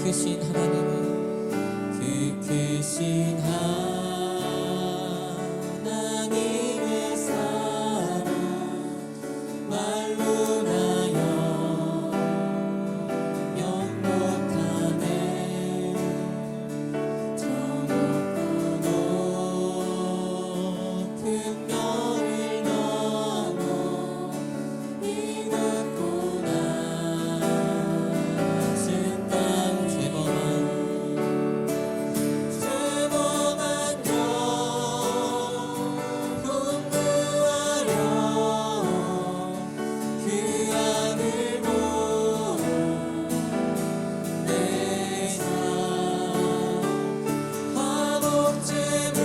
크신 하나님의 그 크신 하나님의 사랑 말로 나여 영못하네. 저 높고 높은 별을 넘어 이 낮고 낮은 땅 죄범한 영 분부하려 그 아들 보내사 화목제물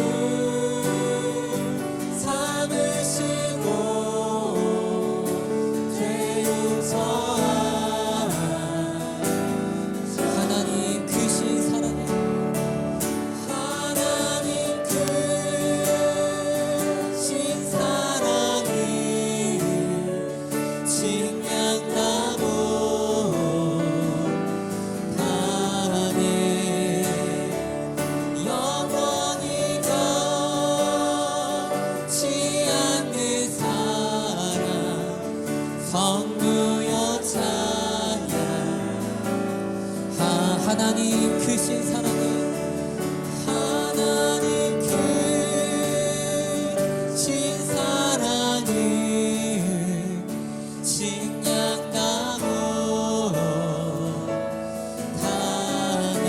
삼으시고 죄 용서하라. 하나님 크신 사랑에 하나님 크신 사랑이 식량나무 안에 영원히 변치 않는 사랑 성부여 찬양. 하나님 크신 사랑이 하나님 크신 사랑이 식량나무 안에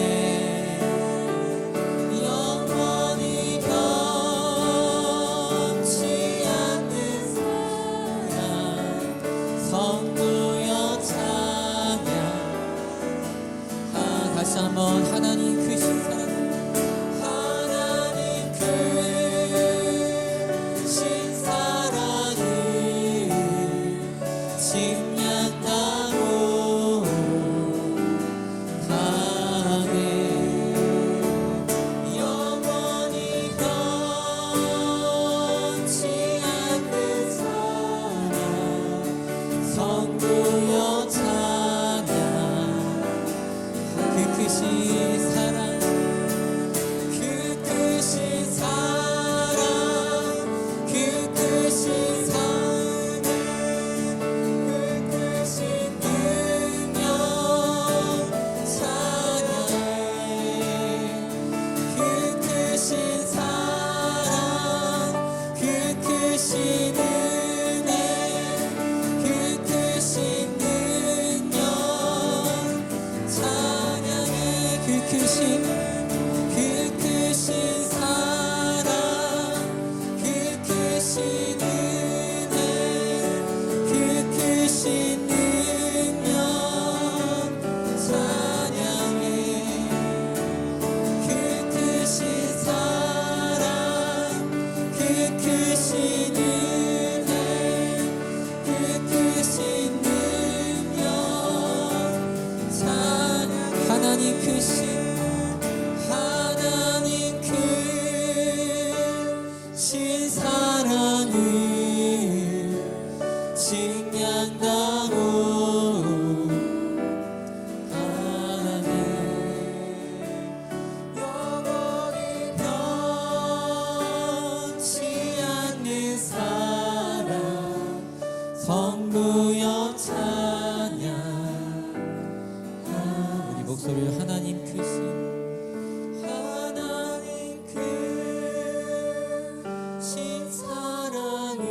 영원히 변치 않는 사랑 성부여 찬양. 다시 한번 하나님 크신 사랑 하나님 크신 사랑이 식량나무 안에 영원히 변치 않는 사랑 성부여 찬양. 그 크신 사랑 그 크신 사랑 그 크신 사랑 그 크신 능력 찬양해. 그 크신 사랑 그 크신 은혜 그 크신 능력 찬양해. 그 크신 사랑 그 크신 은혜 그 크신 능력 찬양해. 그 크신 사랑 그 크신 은혜 그 크신 능력 찬양. 하나님 크신 하나님 크신 사랑이 식량나무 안에 영원히 변치 않는 사랑 성부여 찬양. 우리 목소리를 하나님 크신 하나님 크신 사랑이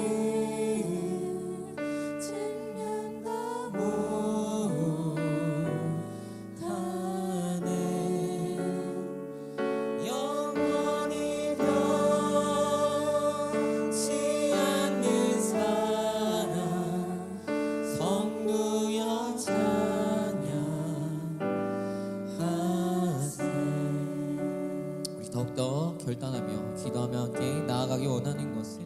식량나무 안에 영원히 변치 않는 사랑 성부여 찬양하세. 우리 더욱더 결단하며 기도하며 함께 나아가기 원하는 것은